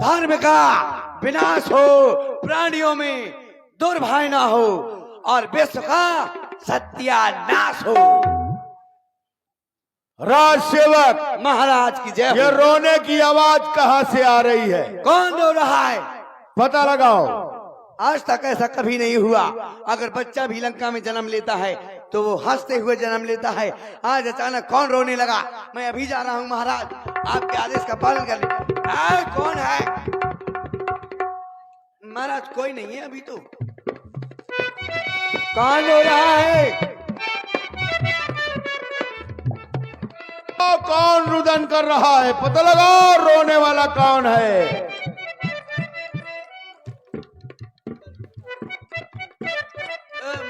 धर्म का विनाश हो, प्राणियों में दुर्भय ना हो और विश्व का सत्यानाश हो। राज सेवक महाराज की जय हो। ये रोने की आवाज कहाँ से आ रही है? कौन रो रहा है? पता लगाओ। आज तक ऐसा कभी नहीं हुआ। अगर बच्चा भी लंका में जन्म लेता है तो वो हंसते हुए जन्म लेता है। आज अचानक कौन रोने लगा? मैं अभी जा रहा हूँ महाराज, आपके आदेश का पालन कर ले। कौन है? महाराज कोई नहीं है अभी तो। कौन रो रहा है? कौन रुदन कर रहा है? पता लगाओ रोने वाला कौन है?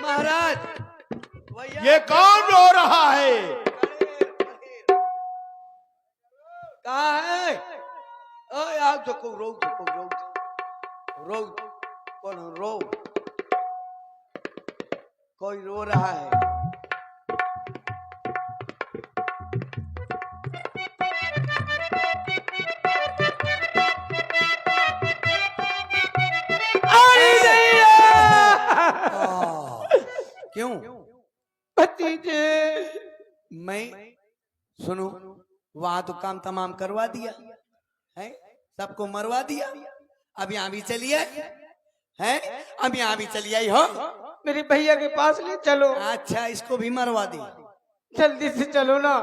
महाराज ये कौन रो रहा है? कहाँ है? आप तो रो रो कौन रो? कोई रो रहा है। क्यों भतीजे? मैं सुनो, वहां तो काम तमाम करवा दिया है, सबको मरवा दिया। अब यहाँ भी चलिए है, अब यहाँ भी चली आई हो। मेरे भैया के पास ले चलो। अच्छा, इसको भी मरवा दी। जल्दी से चलो ना।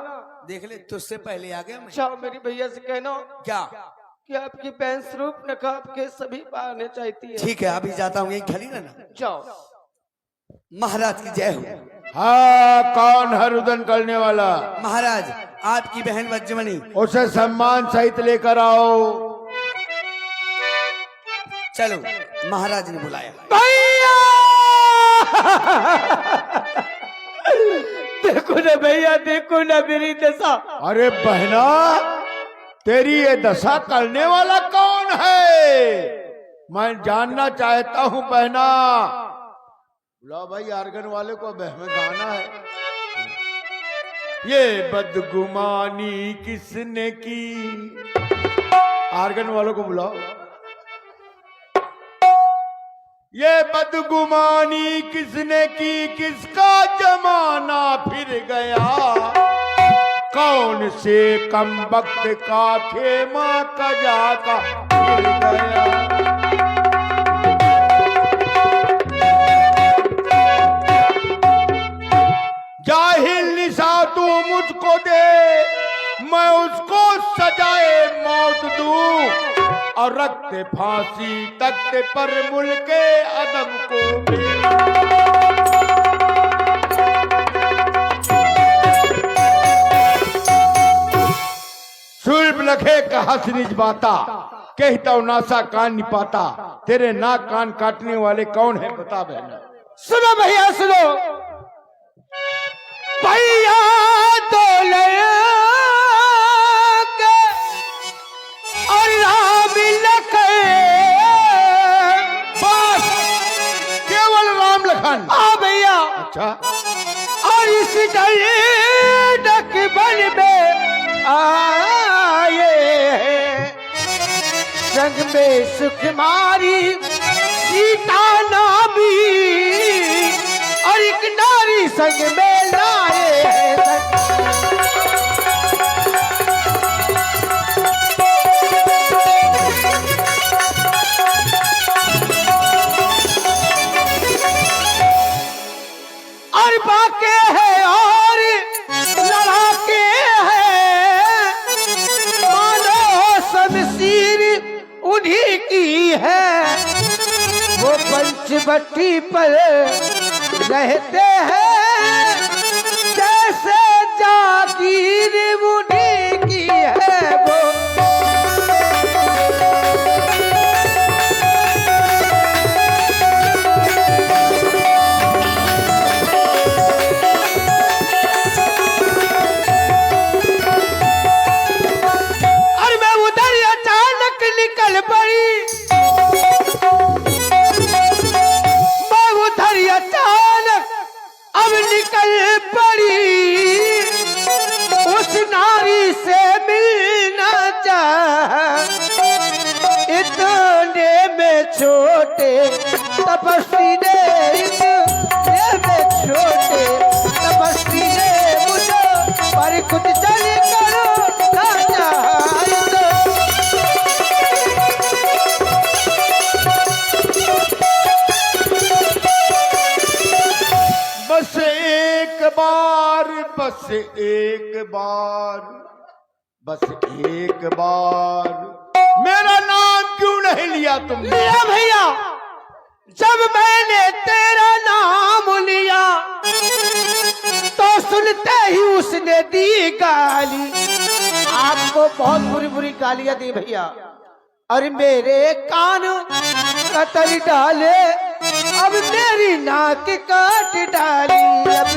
देख ले, तुझसे पहले आ गया मैं। जाओ, मेरी भैया से कहना क्या कि आपकी बहन स्वरूप नकाब के सभी पाने चाहती है। ठीक है, अभी जाता हूँ, यही खड़ी रहना। जाओ। महाराज की जय हो। हाँ, कौन है रुदन करने वाला? महाराज, आपकी बहन वज्रमणि। उसे सम्मान सहित लेकर आओ। चलो, महाराज ने बुलाया। भैया देखो ना भैया, देखो ना मेरी दशा। अरे बहना, तेरी ये दशा करने वाला कौन है? मैं जानना चाहता हूँ बहना। बुलाओ भाई, आर्गन वाले को बहमे गाना है। ये बदगुमानी किसने की? आर्गन वालों को बुलाओ। ये बदगुमानी किसने की? किसका जमाना फिर गया? कौन से कम वक्त का खेमा कजा का फिर गया? जाहिल निशा तू मुझको दे, मैं उसको सजाए मौत दूं और रखते फांसी तख्ते पर मुल्के अदम को भी। सुल्ब लखे कहा निज बाता, कहता नासा कान निपाता। तेरे नाक कान काटने वाले कौन है बता बहना? सुनो भैया, सुनो भैया। तो और राम लखन, बस केवल राम लखन। हाँ भैया। अच्छा, और इस डक बन में आए, संग में सुकुमारी सीता नामी, और एक नारी संग में लाए। और बाके है और लड़ाके है, मानो शमशीर उन्हीं की है। वो पंचवटी पर रहते हैं, जैसे जागीर उन्हीं की है वो। छोटे तपस्वी ने छोटे तपस्वी ने मुझे पर कुछ चल करो ना चाहे तो। बस एक बार, बस एक बार, बस एक बार मेरा नाम क्यों नहीं लिया तुमने? लिया भैया, जब मैंने तेरा नाम लिया तो सुनते ही उसने दी गाली। आपको बहुत बुरी बुरी गालियां दी भैया, और मेरे कान कतर डाले, अब मेरी नाक काट डाली। अब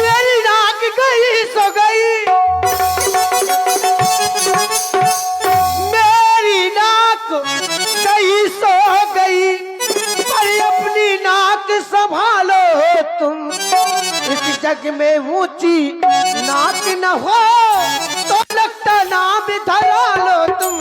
मेरी नाक गई सो गई, मेरी नाक गई सो गई, पर अपनी नाक संभालो तुम। इस जग में ऊंची नाक न हो तो लगता नाम धरा लो तुम।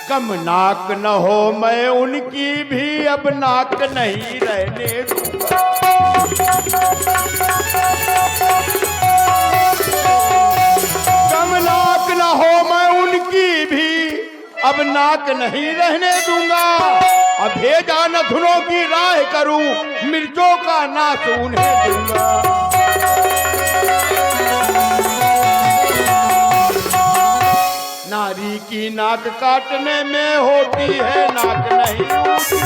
कम नाक न हो मैं उनकी भी अब नाक नहीं रहने दूंगा। कम नाक न हो मैं उनकी भी अब नाक नहीं रहने दूंगा। अब भेजा न धुनों की राह करूं, मिर्चों का नाश उन्हें दूंगा। नारी की नाक काटने में होती है नाक नहीं ऊंची।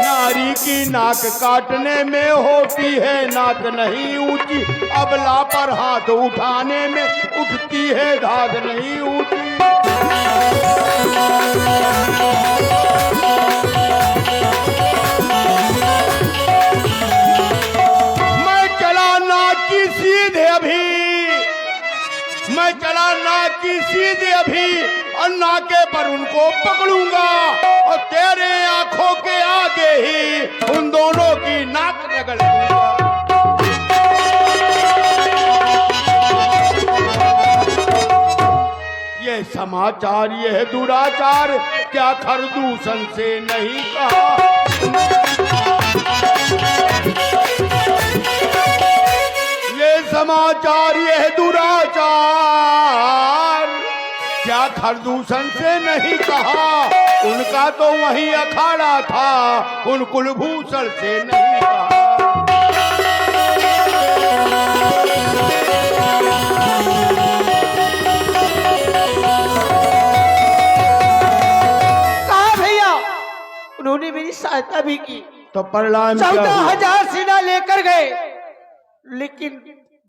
नारी की नाक काटने में होती है नाक नहीं ऊंची। अबला पर हाथ उठाने में उठती है धाक नहीं ऊंची। मैं चला नाक की सीधे अभी, मैं चला नाक की सीधे अभी, और नाके पर उनको पकड़ूंगा और तेरे आंखों के आगे ही उन दोनों की नाक रगड़ दूंगा। ये समाचार, यह दुराचार क्या खरदूषण से नहीं कहा? ये समाचार, यह दुराचार क्या खरदूषण से नहीं कहा? उनका तो वही अखाड़ा था, उन कुलभूषण से नहीं कहा। कहा भैया, उन्होंने मेरी सहायता भी की, तो परिणाम 14,000 सेना लेकर गए, लेकिन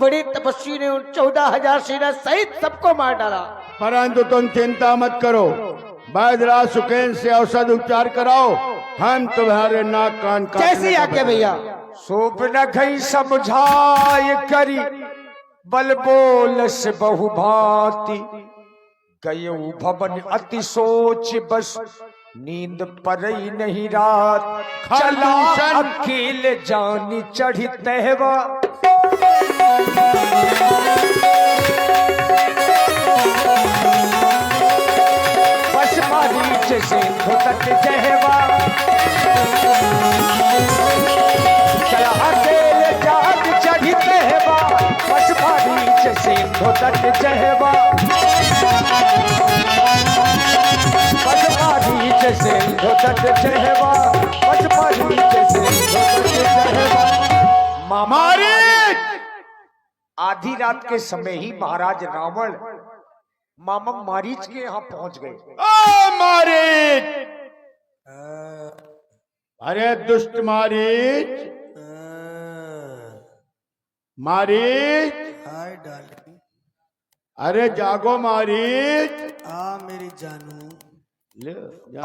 बड़े तपस्वी ने उन 14,000 सेना सहित सबको मार डाला। परंतु तुम चिंता मत करो, वैद्यराज सुकेन से औषध उपचार कराओ, हम तुम्हारे नाक कान का कैसी आज्ञा भैया। सोप न खई समझाय करी, बल बोल से बहु भांति। गयऊ भवन अति सोच बस, नींद परई नहीं रात। चला अकेले जानी चढ़ी तहवा, बस मारीच से भुतट जहवा। चला अकेले जानी चढ़ी तहवा, बस मारीच से भुतट जहवा। बस मारीच से भुतट जहवा, बस मारीच से भुतट जहवा। मारी आधी रात के समय ही महाराज रावण मामा मारीच के यहाँ पहुंच गए। ओ मारीच, अरे दुष्ट मारीच, मारीच, हाय डार्लिंग, अरे जागो मारीच। आ मेरी जानू। ले,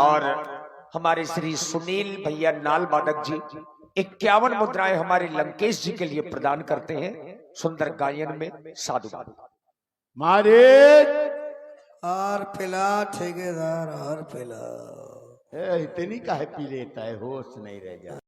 और हमारे श्री सुनील भैया नाल मादक जी 51 मुद्राएं हमारे लंकेश जी के लिए प्रदान करते हैं सुंदर गायन में। साधु महाराज और पिला ठेकेदार और पिला। इतनी काहे पी लेता है, होश नहीं रह जाता।